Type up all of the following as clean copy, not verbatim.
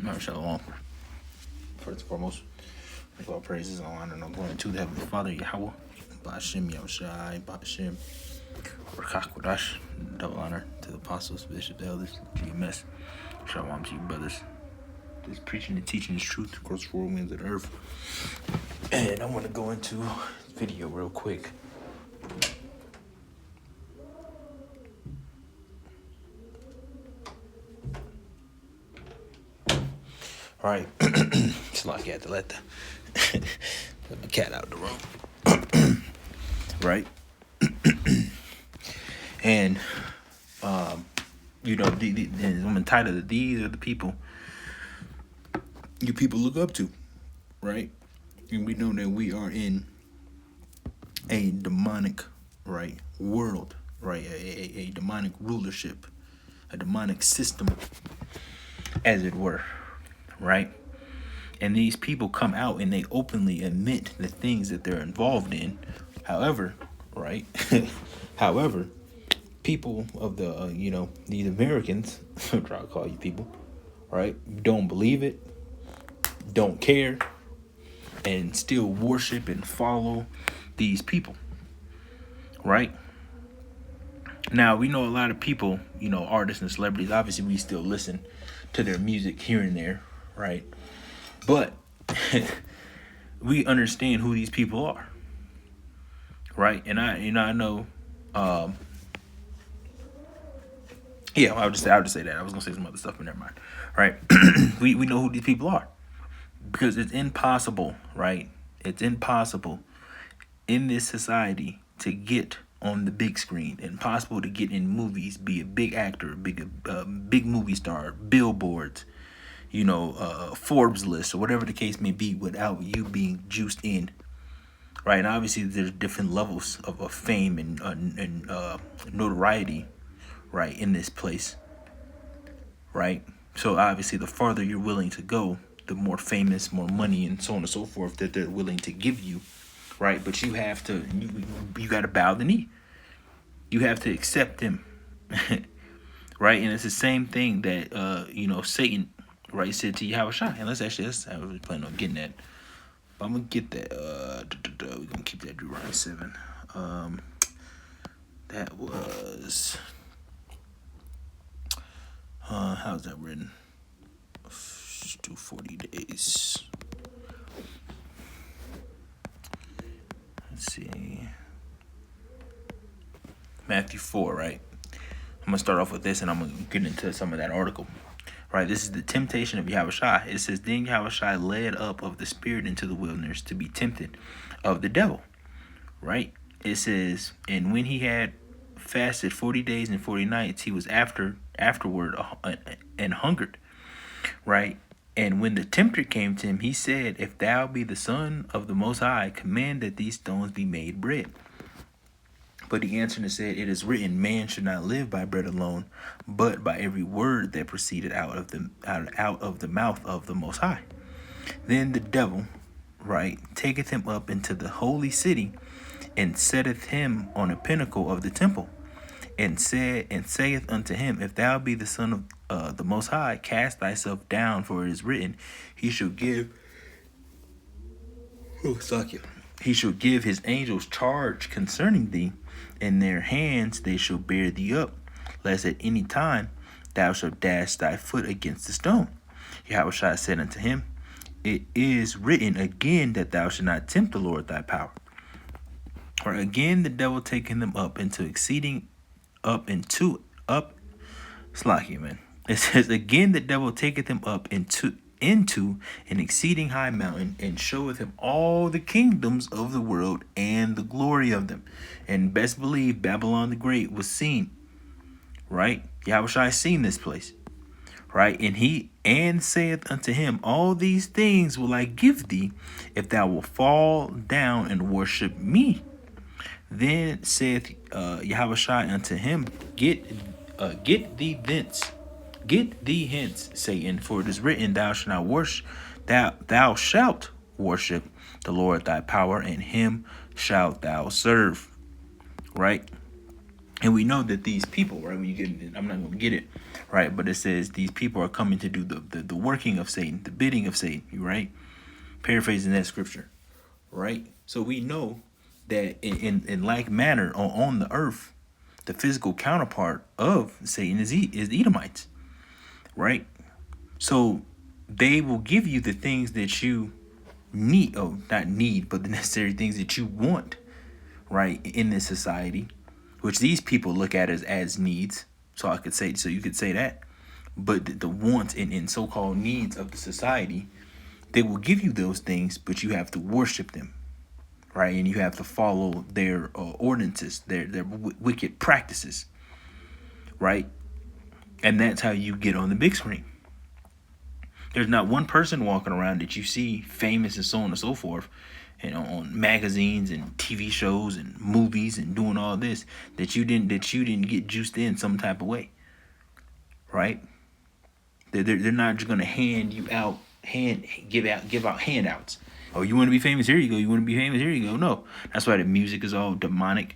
Shalom. First and foremost, make all praises and honor and glory to the Heavenly Father, Yahweh, Ba'ashem Yahushai, Ba'ashem Rakakwadash, double honor to the apostles, bishops, elders, GMS, Shalom to you brothers. Just preaching and teaching His truth across the four winds of the earth. And I want to go into this video real quick. All right, it's like you had to let the cat out of the room, right? And I'm entitled. These are the people you people look up to, right? And we know that we are in a demonic, right, world, right? A demonic rulership, a demonic system, as it were. Right? And these people come out and they openly admit the things that they're involved in. However, right? However, people of the, these Americans, I'm trying to call you people, right? Don't believe it, don't care, and still worship and follow these people, right? Now, we know a lot of people, artists and celebrities, obviously we still listen to their music here and there, right? But we understand who these people are, right? And I know, I'll just say that. I was gonna say some other stuff, but never mind. Right? we know who these people are because it's impossible, right? It's impossible in this society to get on the big screen. Impossible to get in movies, be a big actor, big movie star, billboards, Forbes list or whatever the case may be without you being juiced in, right? And obviously there's different levels of fame and notoriety, right, in this place, right? So obviously the farther you're willing to go, the more famous, more money, and so on and so forth that they're willing to give you, right? But you have to, you got to bow the knee. You have to accept him, right? And it's the same thing that, Satan, right, said to Yahushua. And I was planning on getting that. But I'm going to get that. We're going to keep that Deuteronomy 7. That was, how's that written? 240 days. Let's see. Matthew 4, right? I'm going to start off with this and I'm going to get into some of that article. Right, this is the temptation of Yahushua. It says, then Yahushua led up of the spirit into the wilderness to be tempted of the devil. Right? It says, and when he had fasted 40 days and 40 nights, he was afterward and hungered. Right? And when the tempter came to him, he said, if thou be the Son of the Most High, command that these stones be made bread. But he answered and said, it is written, man should not live by bread alone, but by every word that proceeded out of the mouth of the Most High. Then the devil, right, taketh him up into the holy city, and setteth him on a pinnacle of the temple, and saith unto him, if thou be the Son of the Most High, cast thyself down, for it is written, he shall give his angels charge concerning thee. In their hands they shall bear thee up, lest at any time thou shalt dash thy foot against the stone. Yahushua said unto him, it is written again that thou shalt not tempt the Lord thy power. Or again the devil taking them up into It says, again the devil taketh him up into an exceeding high mountain, and showeth him all the kingdoms of the world and the glory of them. And best believe Babylon the Great was seen, right? Yahushua seen this place, right? And he saith unto him, all these things will I give thee, if thou wilt fall down and worship me. Then saith Yahushua unto him, Get thee hence, Satan, for it is written, thou shalt worship the Lord thy power, and him shalt thou serve. Right? And we know that these people, right, when you get it, I'm not going to get it, right, but it says these people are coming to do the working of Satan, the bidding of Satan, right? Paraphrasing that scripture, right? So we know that in like manner on the earth, the physical counterpart of Satan is the Edomites, right? So they will give you the things that you need, not need, but the necessary things that you want, right, in this society, which these people look at as needs. So you could say that. But the wants and so-called needs of the society, they will give you those things, but you have to worship them, right? And you have to follow their ordinances, their wicked practices, right? And that's how you get on the big screen. There's not one person walking around that you see famous and so on and so forth, on magazines and TV shows and movies and doing all this that you didn't get juiced in some type of way, right? They're not just gonna give out handouts. Oh, you want to be famous? Here you go. You want to be famous? Here you go. No, that's why the music is all demonic,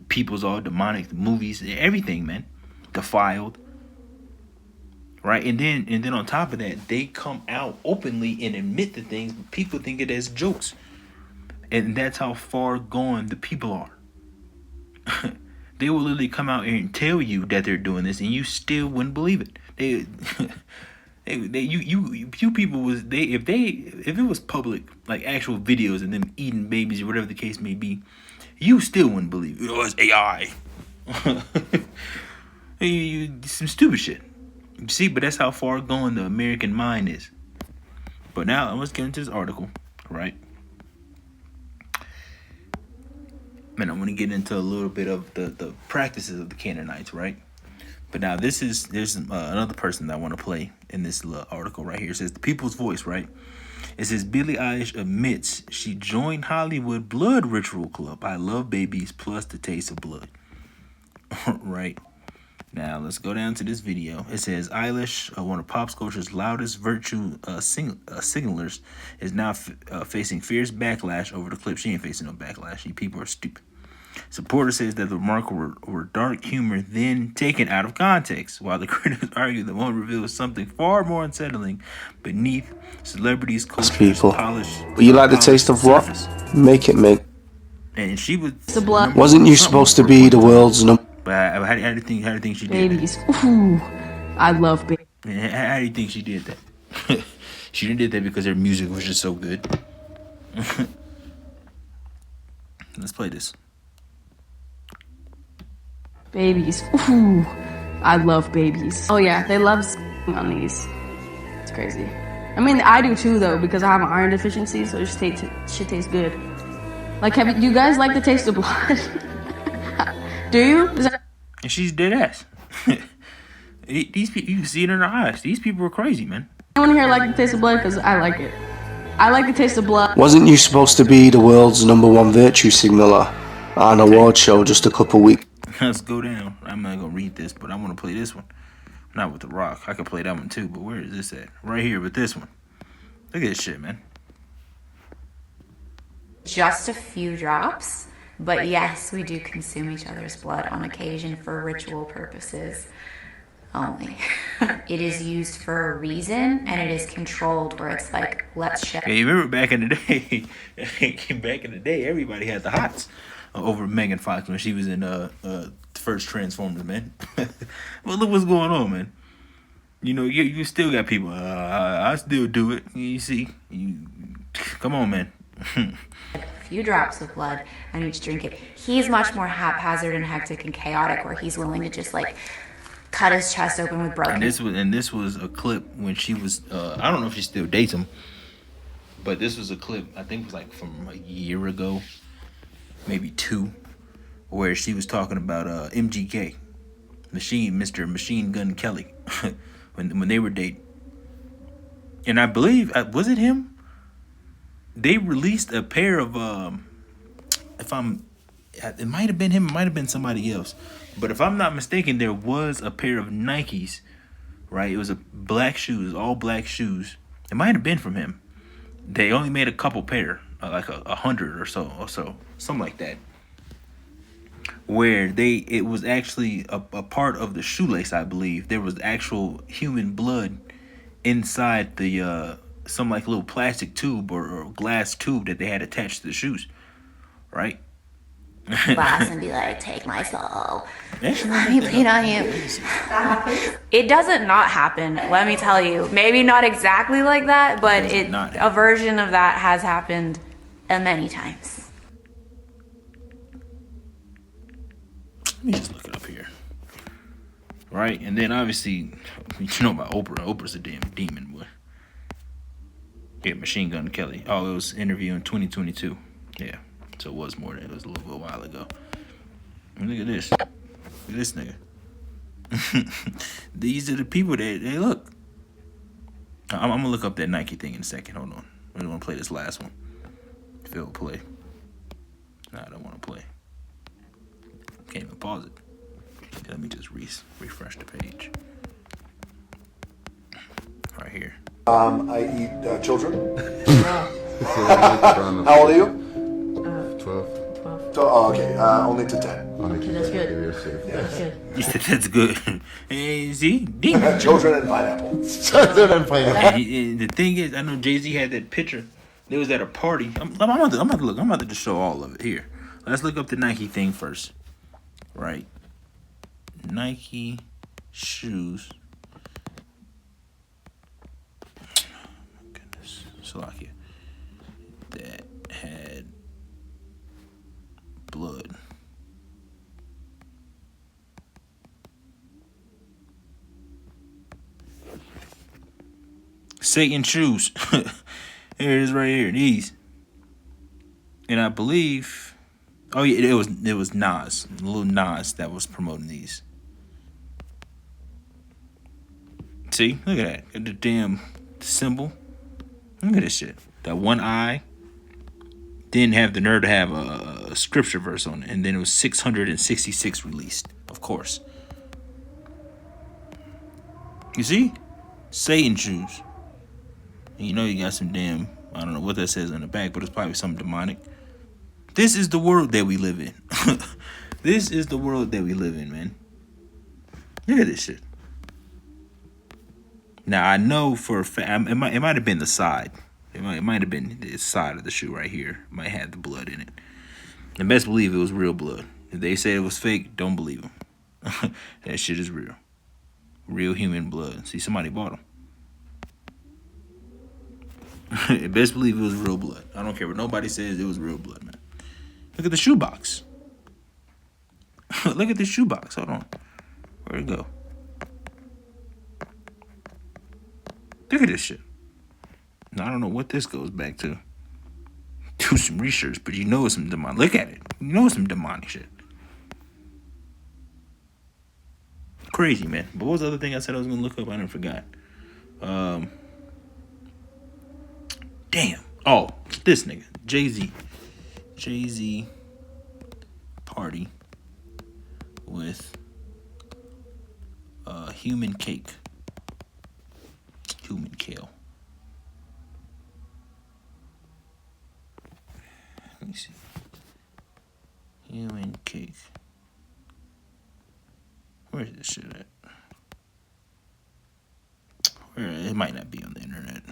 people's all demonic, the movies, everything, man, defiled. Right, and then on top of that, they come out openly and admit the things, but people think it as jokes, and that's how far gone the people are. They will literally come out and tell you that they're doing this, and you still wouldn't believe it. You people was if it was public, like actual videos and them eating babies or whatever the case may be, you still wouldn't believe it. Oh, it's AI. Some stupid shit. See, but that's how far gone the American mind is. But now let's get into this article, right? Man, I want to get into a little bit of the practices of the Canaanites, right? But now there's another person that I want to play in this little article right here. It says the People's Voice, right? It says Billie Eilish admits she joined Hollywood blood ritual club. I love babies plus the taste of blood. Right. Now, let's go down to this video. It says, Eilish, one of pop culture's loudest virtue signalers, is now facing fierce backlash over the clip. She ain't facing no backlash. You people are stupid. Supporters says that the remarks were dark humor then taken out of context, while the critics argue the one reveals something far more unsettling beneath celebrities' culture's polished. But you like the taste of what? Make it make. And she was... Wasn't you supposed to be the world's number... But how do you think she did babies? Ooh, I love babies. How do you think she did that? She didn't did that because her music was just so good. Let's play this. Babies. Ooh, I love babies. Oh yeah, they love on these. It's crazy. I mean, I do too though, because I have an iron deficiency, so it just shit tastes good. Like, you guys like the taste of blood? Do you? And she's dead ass. These people, you can see it in her eyes. These people are crazy, man. Anyone here like the taste of blood? Because I like it. I like the taste of blood. Wasn't you supposed to be the world's #1 virtue signaler on an award show just a couple weeks? Let's go down. I'm not gonna read this, but I want to play this one. Not with The Rock. I could play that one too, but where is this at? Right here with this one. Look at this shit, man. Just a few drops. But yes, we do consume each other's blood on occasion for ritual purposes only. It is used for a reason, and it is controlled where it's like, let's share. Yeah, you remember back in the day, everybody had the hots over Megan Fox when she was in first Transformers, man. Well, look what's going on, man. You know, you still got people, I still do it. You see, come on, man. Few drops of blood and each drink it. He's much more haphazard and hectic and chaotic, where he's willing to just like cut his chest open with broken. And this was a clip when she was I don't know if she still dates him, but this was a clip I think it was like from a year ago, maybe 2, where she was talking about MGK, Mr. Machine Gun Kelly, when they were dating. And I believe was it him? They released a pair of it might have been him, it might have been somebody else, but if I'm not mistaken, there was a pair of Nikes, right? It was all black shoes. It might have been from him. They only made a couple pair, like 100 or so, something like that. where it was actually a part of the shoelace, I believe. There was actual human blood inside the some like little plastic tube or glass tube that they had attached to the shoes, right? Boss and be like, take my soul. Let me bleed on you. It doesn't not happen, let me tell you. Maybe not exactly like that, but a version of that has happened many times. Let me just look it up here. Right? And then obviously, you know about Oprah. Oprah's a damn demon, boy. Yeah, Machine Gun Kelly. Oh, it was interview in 2022. Yeah. So it was more than it was a little while ago. And look at this. Look at this nigga. These are the people that they look. I'm gonna look up that Nike thing in a second. Hold on. I don't want to play this last one. If it'll play. No, I don't want to play. Can't even pause it. Let me just refresh the page. Right here. I eat children. How old are you? 12. Oh, okay. Only to 10. That's good. That's good. You said that's good. Hey, see? Demon. Children and pineapple. And the thing is, I know Jay-Z had that picture. They was at a party. I'm about to look. I'm about to just show all of it here. Let's look up the Nike thing first. Right. Nike shoes. Oh my goodness. Slovakia. That had blood. Satan shoes. Here it is right here. These. And I believe, oh yeah, it was Nas, Lil Nas that was promoting these. See, look at that. Got the damn symbol. Look at this shit. That one eye. Didn't have the nerve to have a scripture verse on it, and then it was 666 released, of course. You see? Satan shoes. And you know you got some damn, I don't know what that says on the back, but it's probably something demonic. This is the world that we live in. This is the world that we live in, man. Look at this shit. Now, I know for a fact, it might have been the side. It might have been the side of the shoe right here. It might have the blood in it. And best believe it was real blood. If they say it was fake, don't believe them. That shit is real. Real human blood. See, somebody bought them. Best believe it was real blood. I don't care what nobody says, it was real blood, man. Look at the shoebox. Look at the shoebox. Hold on. Where'd it go? Look at this shit. Now, I don't know what this goes back to. Do some research, but you know it's some demonic. Look at it. You know it's some demonic shit. Crazy, man. But what was the other thing I said I was going to look up? I never forgot. Damn. Oh, this nigga. Jay-Z. Jay-Z party with human cake. Human kale. Let me see. Human cake. Where's this shit at? It might not be on the internet.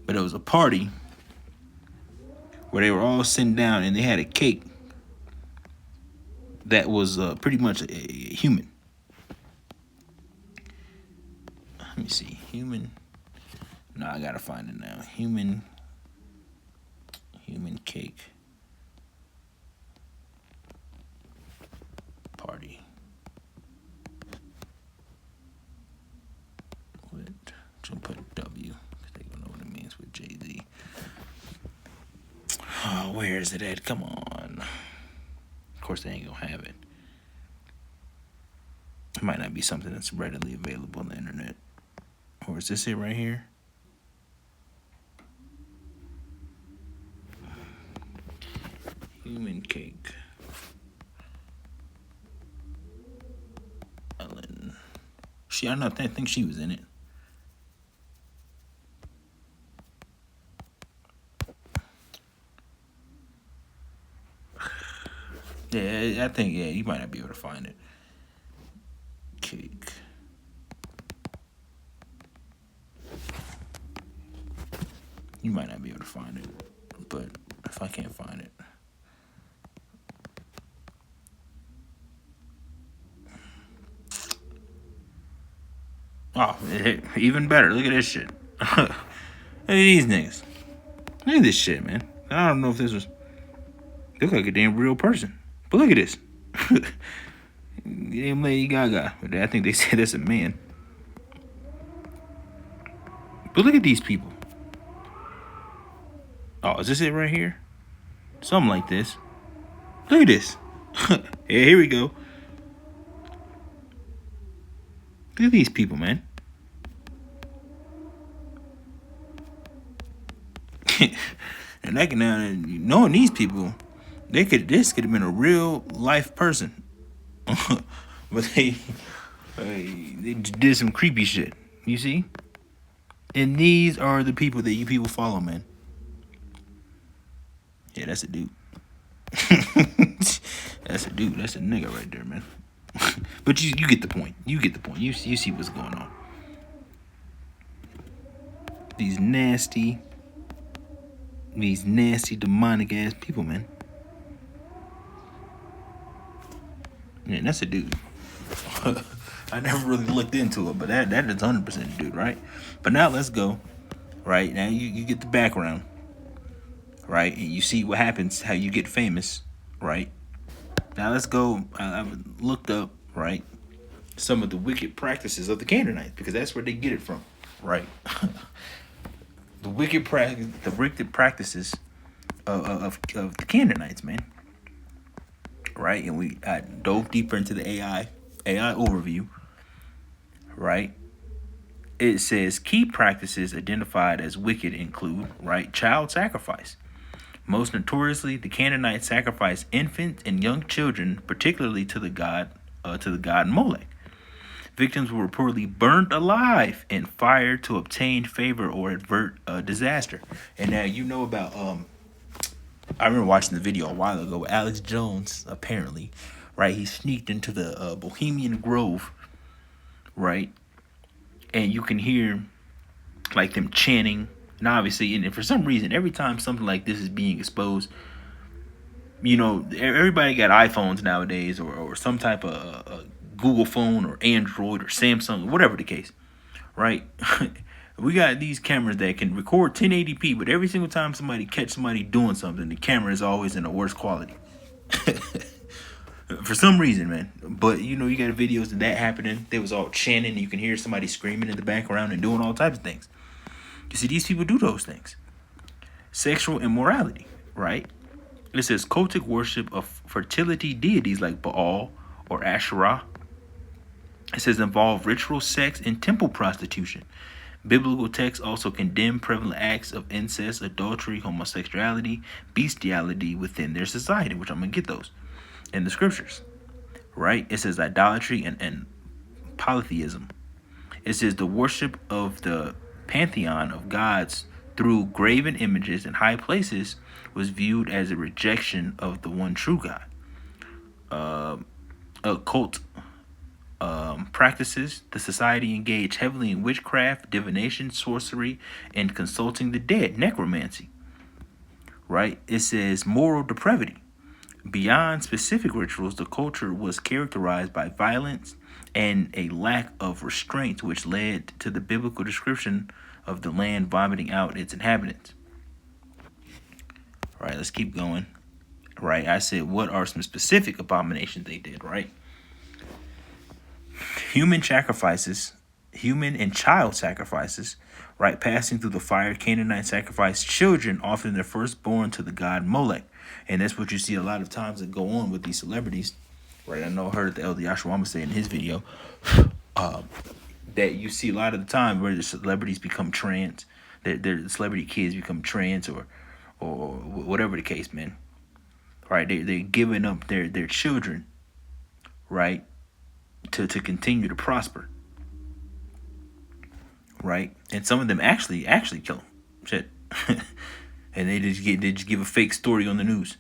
But it was a party where they were all sitting down and they had a cake that was pretty much a human. Let me see. Human. No, I gotta find it now. Human cake party. With, so put W because they don't know what it means with Jay-Z. Oh, where is it at? Come on. Of course, they ain't gonna have it. It might not be something that's readily available on the internet. Or is this it right here? Human cake. Ellen. I think she was in it. Yeah, I think, yeah, you might not be able to find it. Cake. You might not be able to find it, but if I can't find it. Oh, even better. Look at this shit. Look at these niggas. Look at this shit, man. I don't know if this was... Look like a damn real person. But look at this. Damn Lady Gaga. I think they said that's a man. But look at these people. Oh, is this it right here? Something like this. Look at this. Yeah, here we go. Look at these people, man. And I can now, knowing these people, this could have been a real life person. But they did some creepy shit. You see? And these are the people that you people follow, man. Yeah, that's a dude. That's a dude. That's a nigga right there, man. But you get the point. You get the point. You see what's going on. These nasty demonic ass people, man. Yeah, that's a dude. I never really looked into it, but that is 100% a dude, right? But now let's go. Right now you get the background. Right, and you see what happens, how you get famous, right? Now let's go. I've looked up, right, some of the wicked practices of the Canaanites, because that's where they get it from, right? the wicked practices of the Canaanites, man. Right, and I dove deeper into the AI overview, right? It says key practices identified as wicked include, right, child sacrifice. Most notoriously, the Canaanites sacrificed infants and young children, particularly to the god Molech. Victims were reportedly burned alive in fire to obtain favor or avert a disaster. And now you know about I remember watching the video a while ago. Alex Jones, apparently, right? He sneaked into the Bohemian Grove, right? And you can hear like them chanting. And obviously, and for some reason, every time something like this is being exposed, you know, everybody got iPhones nowadays, or some type of Google phone or Android or Samsung, whatever the case, right? We got these cameras that can record 1080p, but every single time somebody catch somebody doing something, the camera is always in the worst quality. For some reason, man. But, you know, you got videos of that happening. They was all chanting, and you can hear somebody screaming in the background and doing all types of things. You see, these people do those things. Sexual immorality, right? It says cultic worship of fertility deities like Baal or Asherah. It says involve ritual sex and temple prostitution. Biblical texts also condemn prevalent acts of incest, adultery, homosexuality, bestiality within their society, which I'm going to get those in the scriptures, right? It says idolatry and polytheism. It says the worship of the pantheon of gods through graven images in high places was viewed as a rejection of the one true God. Occult practices, the society engaged heavily in witchcraft, divination, sorcery, and consulting the dead, necromancy. Right? It says moral depravity. Beyond specific rituals, the culture was characterized by violence and a lack of restraint, which led to the biblical description of the land vomiting out its inhabitants. All right, let's keep going. Right, I said, what are some specific abominations they did, right? Human and child sacrifices, right? Passing through the fire, Canaanites sacrificed children, often their firstborn, to the god Molech. And that's what you see a lot of times that go on with these celebrities, right? I know I heard the Elder Yashawama say in his video that you see a lot of the time where the celebrities become trans, their celebrity kids become trans or whatever the case, man. Right? They're giving up their children, right, to continue to prosper. Right? And some of them actually kill them. Shit. And they just give a fake story on the news.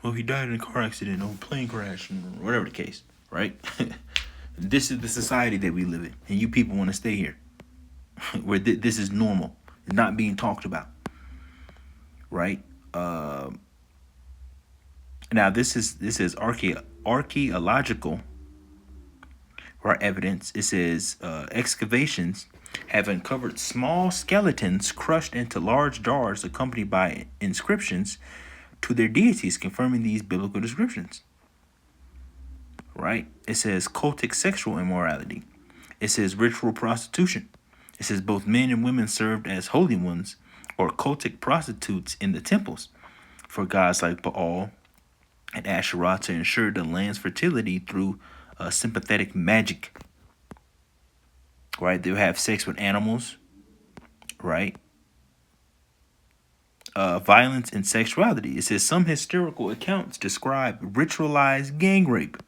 oh, he died in a car accident, or plane crash, or whatever the case, right? This is the society that we live in, and you people want to stay here, where this is normal, not being talked about, right? Now this is archaeological evidence. It says excavations have uncovered small skeletons crushed into large jars, accompanied by inscriptions to their deities, confirming these biblical descriptions. Right? It says cultic sexual immorality. It says ritual prostitution. It says both men and women served as holy ones or cultic prostitutes in the temples for gods like Baal and Asherah to ensure the land's fertility through sympathetic magic. Right? They'll have sex with animals. Right? Violence and sexuality. It says some historical accounts describe ritualized gang rape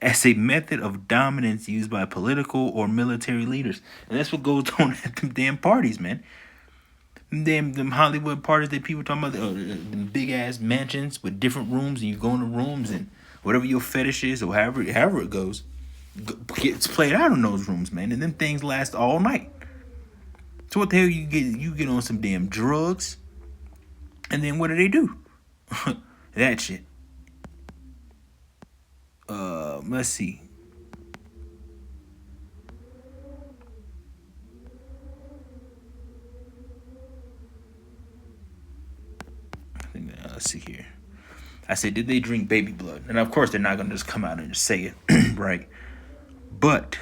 as a method of dominance used by political or military leaders. And that's what goes on at them damn parties, man. Them Hollywood parties that people talking about, them big ass mansions with different rooms, and you go in the rooms and whatever your fetish is or however it goes, gets played out in those rooms, man. And them things last all night. So what the hell you get? You get on some damn drugs, and then what do? That shit. Let's see. Let's see here. I said, did they drink baby blood? And of course, they're not going to just come out and just say it, right? But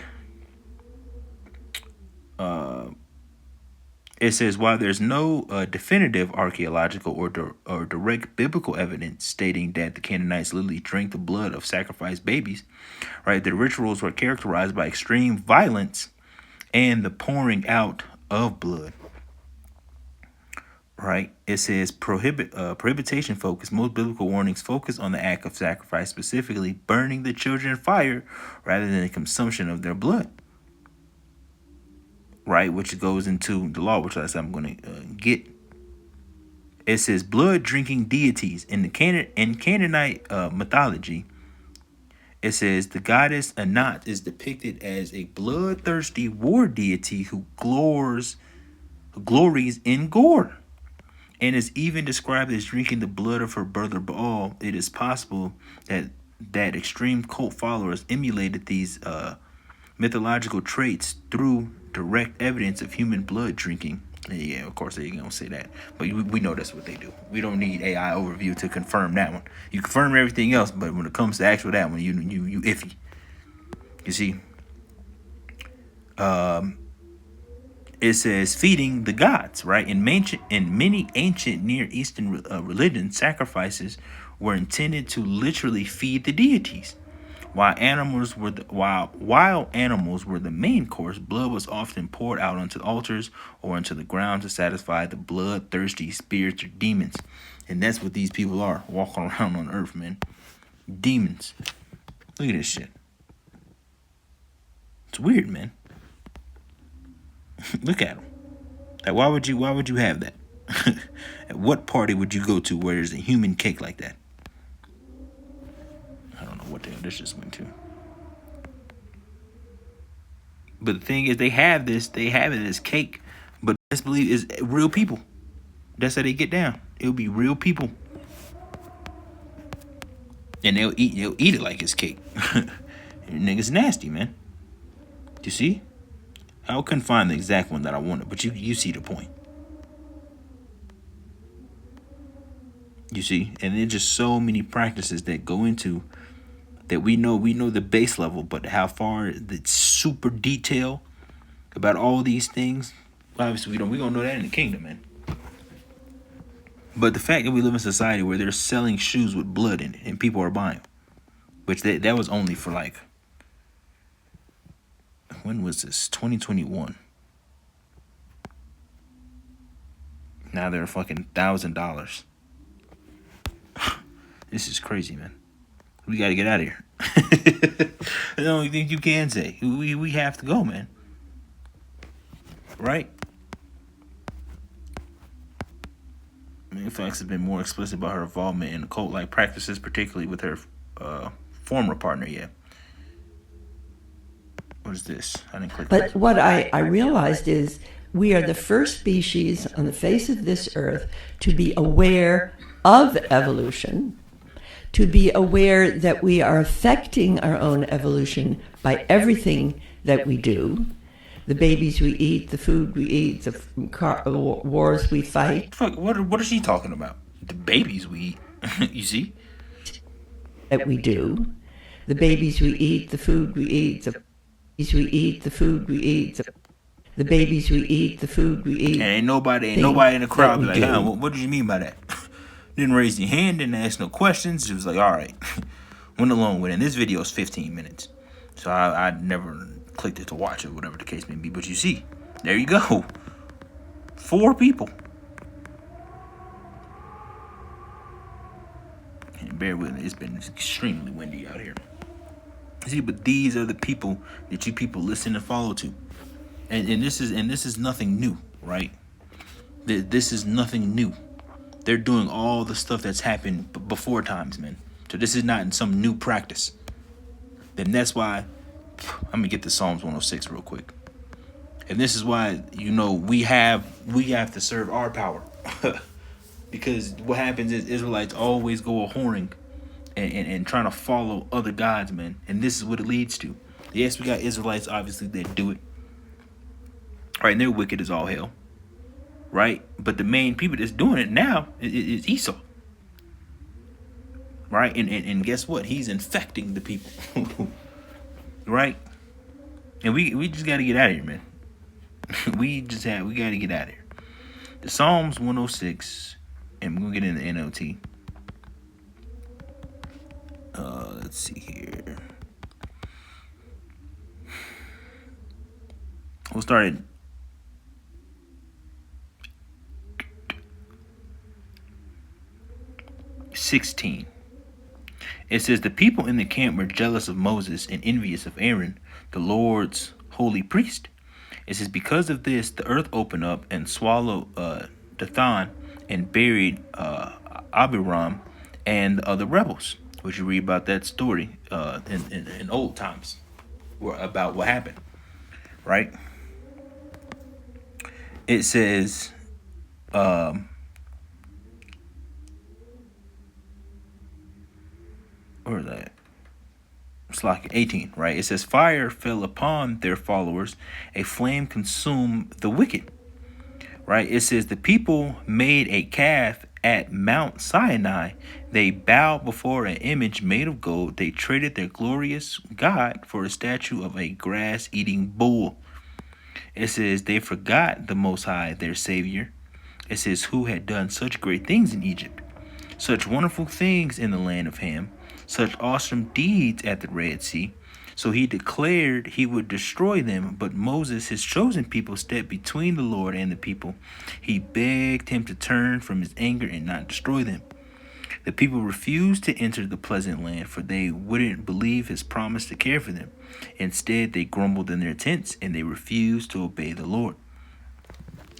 it says, while there's no definitive archaeological or direct biblical evidence stating that the Canaanites literally drank the blood of sacrificed babies, right? The rituals were characterized by extreme violence and the pouring out of blood. Right? It says prohibition focus. Most biblical warnings focus on the act of sacrifice, specifically burning the children in fire rather than the consumption of their blood. Right? Which goes into the law, which I'm going to get. It says blood drinking deities in the Canaanite mythology. It says the goddess Anat is depicted as a bloodthirsty war deity who glories in gore, and is even described as drinking the blood of her brother Baal. It is possible that extreme cult followers emulated these mythological traits through direct evidence of human blood drinking. Yeah, of course they're gonna say that, but we know that's what they do. We don't need AI overview to confirm that one. You confirm everything else, but when it comes to actual that one, you iffy. You see, it says feeding the gods, right? In many ancient Near Eastern religions, sacrifices were intended to literally feed the deities. While animals were the main course, blood was often poured out onto the altars or into the ground to satisfy the bloodthirsty spirits or demons. And that's what these people are walking around on earth, man. Demons. Look at this shit. It's weird, man. Look at them. Like, why would you have that? At what party would you go to where there's a human cake like that? I don't know what the hell this just went to. But the thing is, they have it as cake, but let's believe it's real people. That's how they get down. It'll be real people. And they'll eat it like it's cake. Niggas nasty, man. You see? I couldn't find the exact one that I wanted, but you see the point. You see? And there's just so many practices that go into that we know the base level, but how far the super detail about all these things, obviously we don't know that in the kingdom, man. But the fact that we live in a society where they're selling shoes with blood in it and people are buying, which that was only for like, when was this? 2021. Now they're fucking $1,000. This is crazy, man. We got to get out of here. That's the only thing you can say. We have to go, man. Right? Fox has been more explicit about her involvement in cult-like practices, particularly with her former partner. Yeah. What is this? I didn't click But that. what I realized is we are the first species on the face of this earth to be aware of evolution, to be aware that we are affecting our own evolution by everything that we do. The babies we eat, the food we eat, the wars we fight. Fuck, what is she talking about? The babies we eat. You see? That we do. The babies we eat, the food we eat, the babies we eat, the food we eat, the babies we eat, the food we eat. And ain't nobody in the crowd be like, what did you mean by that? Didn't raise your hand, didn't ask no questions. It was like, all right. Went along with it. And this video is 15 minutes. So I never clicked it to watch it, whatever the case may be. But you see, there you go. 4 people. And bear with me, it's been extremely windy out here. See, but these are the people that you people listen and follow to. And this is nothing new, right? This is nothing new. They're doing all the stuff that's happened before times, man. So this is not some new practice. Then that's why I'm gonna get to Psalms 106 real quick. And this is why, we have to serve our power. Because what happens is Israelites always go a whoring and trying to follow other gods, man. And this is what it leads to. Yes, we got Israelites, obviously, that do it. Right, and they're wicked as all hell. Right? But the main people that's doing it now is Esau. Right? And guess what? He's infecting the people. Right? And we just got to get out of here, man. we got to get out of here. The Psalms 106, and we're going to get into NLT. Let's see here. We'll start at 16. It says, the people in the camp were jealous of Moses and envious of Aaron, the Lord's holy priest. It says, because of this, the earth opened up and swallowed Dathan and buried Abiram and the other rebels. Which you read about that story in old times, about what happened, right? It says, where is that? It's like 18, right? It says, fire fell upon their followers, a flame consumed the wicked, right? It says, the people made a calf at Mount Sinai. They bowed before an image made of gold. They traded their glorious God for a statue of a grass-eating bull. It says, they forgot the Most High, their Savior. It says, who had done such great things in Egypt, such wonderful things in the land of Ham, such awesome deeds at the Red Sea. So he declared he would destroy them, but Moses, his chosen people, stepped between the Lord and the people. He begged him to turn from his anger and not destroy them. The people refused to enter the pleasant land, for they wouldn't believe his promise to care for them. Instead, they grumbled in their tents, and they refused to obey the Lord.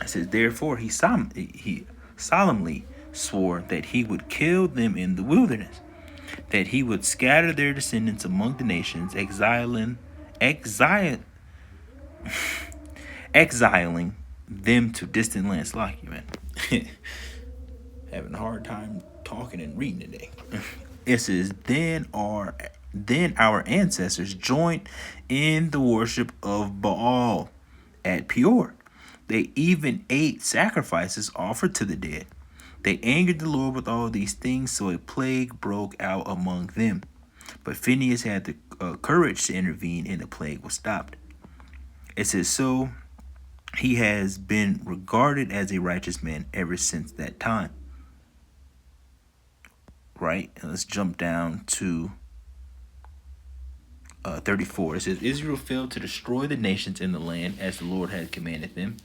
It says, therefore, he solemnly swore that he would kill them in the wilderness, that he would scatter their descendants among the nations, exiling them to distant lands. Like you, man. Having a hard time talking and reading today. It says, then our ancestors joined in the worship of Baal at Peor. They even ate sacrifices offered to the dead. They angered the Lord with all these things, so a plague broke out among them. But Phinehas had the courage to intervene, and the plague was stopped. It says, so he has been regarded as a righteous man ever since that time. Right? And let's jump down to 34. It says, Israel failed to destroy the nations in the land as the Lord had commanded them.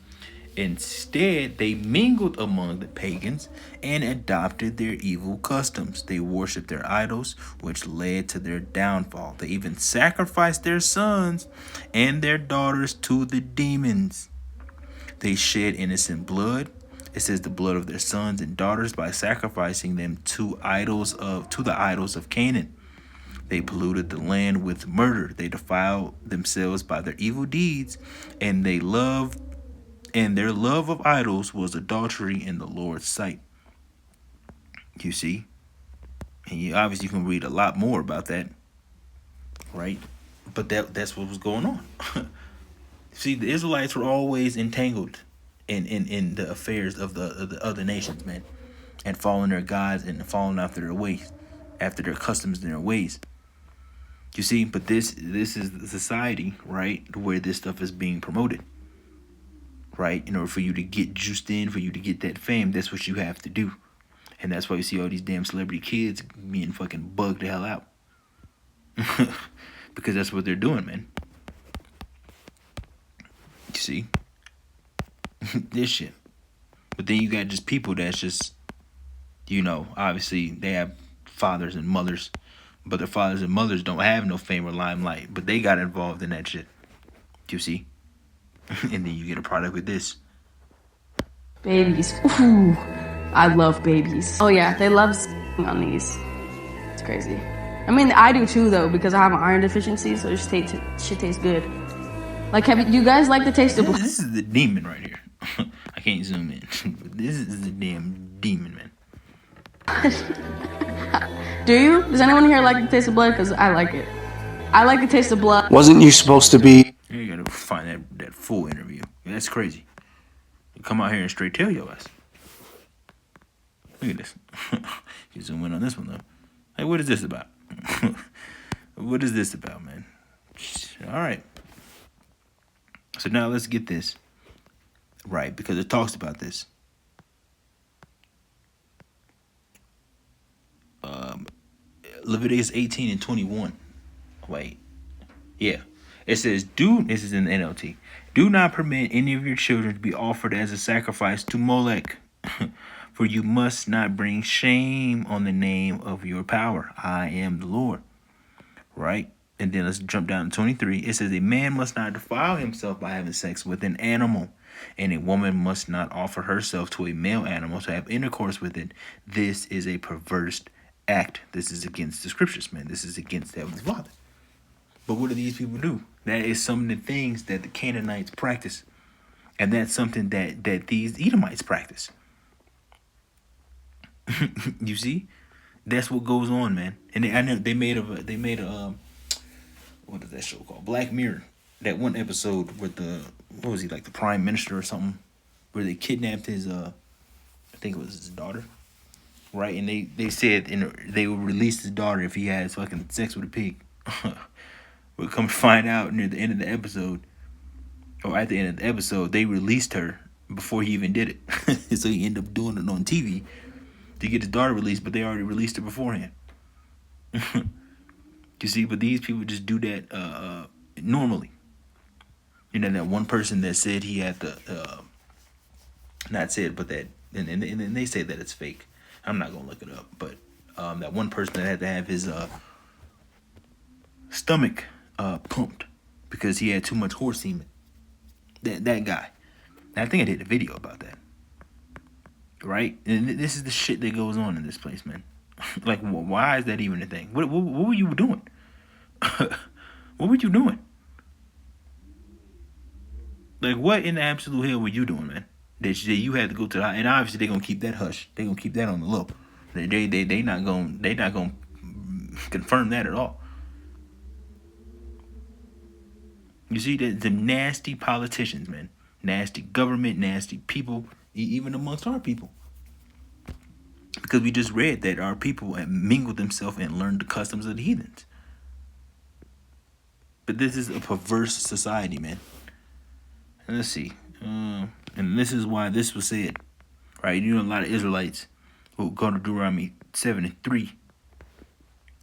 Instead, they mingled among the pagans and adopted their evil customs. They worshipped their idols, which led to their downfall. They even sacrificed their sons and their daughters to the demons. They shed innocent blood It says the blood of their sons and daughters by sacrificing them to the idols of Canaan. They polluted the land with murder. They defiled themselves by their evil deeds, and their love of idols was adultery in the Lord's sight. You see? And you obviously can read a lot more about that, right? But that's what was going on. See, the Israelites were always entangled in the affairs of the other nations, man, and following their gods and following after their ways, after their customs and their ways. You see, but this is the society, right, where this stuff is being promoted, right? In order for you to get juiced in, for you to get that fame, that's what you have to do. And that's why you see all these damn celebrity kids being fucking bugged the hell out. Because that's what they're doing, man. You see? This shit. But then you got just people that's just, obviously they have fathers and mothers, but their fathers and mothers don't have no fame or limelight, but they got involved in that shit. You see? And then you get a product with this. Babies. Ooh, I love babies. Oh yeah, they love on these. It's crazy. I mean, I do too though, because I have an iron deficiency, so shit tastes good. Like, you guys like the taste of? This is the demon right here. I can't zoom in. But this is the damn demon, man. Do you? Does anyone here like the taste of blood? Because I like it. I like the taste of blood. Wasn't you supposed to be? You gotta find that full interview. That's crazy. You come out here and straight tell your ass. Look at this. You zoom in on this one though. Hey, what is this about? What is this about, man? All right. So now let's get this right, because it talks about this. Leviticus 18 and 21. Wait. Yeah. It says, this is in the NLT. Do not permit any of your children to be offered as a sacrifice to Molech. For you must not bring shame on the name of your power. I am the Lord. Right? And then let's jump down to 23. It says, a man must not defile himself by having sex with an animal, and a woman must not offer herself to a male animal to have intercourse with it. This is a perverse act. This is against the scriptures, man. This is against the Heavenly Father. But what do these people do? That is some of the things that the Canaanites practice. And that's something that these Edomites practice. You see? That's what goes on, man. And I know they made a what is that show called? Black Mirror. That one episode with what was he, like the prime minister or something, where they kidnapped his I think it was his daughter, right? And they said they would release his daughter if he had fucking sex with a pig. We'll come find out near the end of the episode, or at the end of the episode, they released her before he even did it. So he ended up doing it on TV to get his daughter released, but they already released her beforehand. You see, but these people just do that normally. You know, that one person that said he had the, not said, but that, and they say that it's fake. I'm not gonna look it up, but that one person that had to have his stomach pumped because he had too much horse semen. That guy. And I think I did a video about that. Right? And this is the shit that goes on in this place, man. Like, why is that even a thing? What were you doing? What were you doing? Like, what in the absolute hell were you doing, man? That you had to go to the, and obviously they're gonna keep that hush. They're gonna keep that on the low. They not gonna confirm that at all. You see, the nasty politicians, man, nasty government, nasty people, even amongst our people. Because we just read that our people have mingled themselves and learned the customs of the heathens. But this is a perverse society, man. And let's see. And this is why this was said. Right? You know, a lot of Israelites will go to Deuteronomy 7:3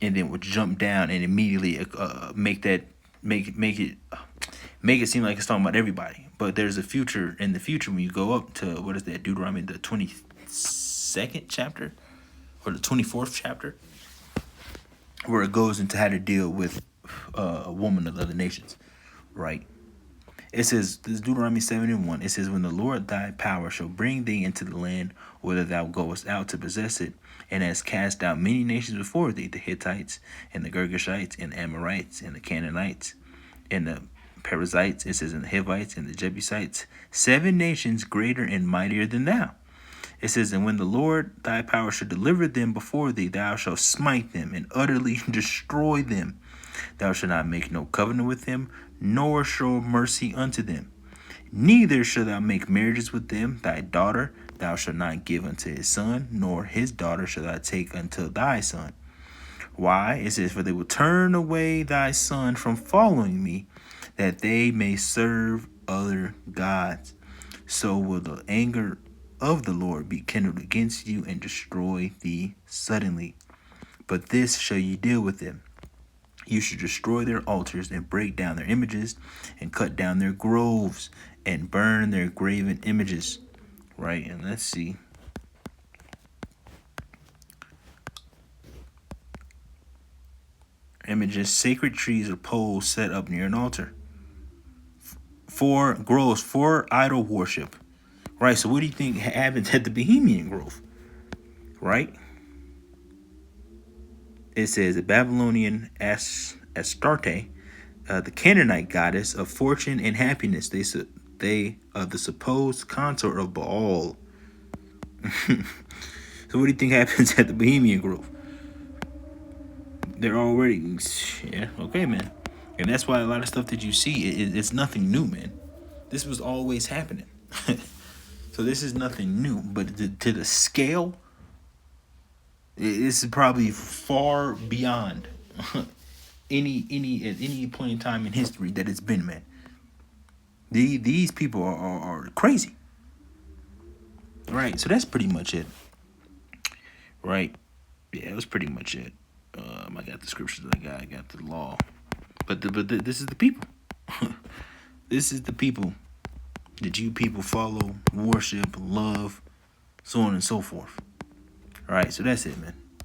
and then would jump down and immediately make it seem like it's talking about everybody. But there's a future in the future when you go up to, what is that, Deuteronomy, the 22nd chapter or the 24th chapter, where it goes into how to deal with a woman of other nations, right? It says, this is Deuteronomy 7:1. It says, when the Lord thy power shall bring thee into the land, whither thou goest out to possess it, and has cast out many nations before thee, the Hittites, and the Girgashites, and the Amorites, and the Canaanites, and the Perizzites, it says, and the Hivites, and the Jebusites, 7 nations greater and mightier than thou. It says, and when the Lord thy power shall deliver them before thee, thou shalt smite them and utterly destroy them. Thou shalt not make no covenant with them, nor show mercy unto them. Neither shalt thou make marriages with them. Thy daughter thou shalt not give unto his son, nor his daughter shalt thou take unto thy son. Why? It says, for they will turn away thy son from following me, that they may serve other gods. So will the anger of the Lord be kindled against you, and destroy thee suddenly. But this shall ye deal with them. You should destroy their altars, and break down their images, and cut down their groves, and burn their graven images. Right? And let's see. Images, sacred trees or poles set up near an altar. 4 groves for idol worship. Right? So what do you think happens at the Bohemian Grove? Right? It says the Babylonian Astarte, the Canaanite goddess of fortune and happiness. They are the supposed consort of Baal. So what do you think happens at the Bohemian Grove? They're already, yeah, okay, man. And that's why a lot of stuff that you see, it's nothing new, man. This was always happening. So this is nothing new, but to the scale, this is probably far beyond any point in time in history that it's been, man. These people are crazy. Right, so that's pretty much it. Right, yeah, it was pretty much it. I got the scriptures that I got the law, but this is the people. This is the people that you people follow, worship, love, so on and so forth. All right, so that's it, man.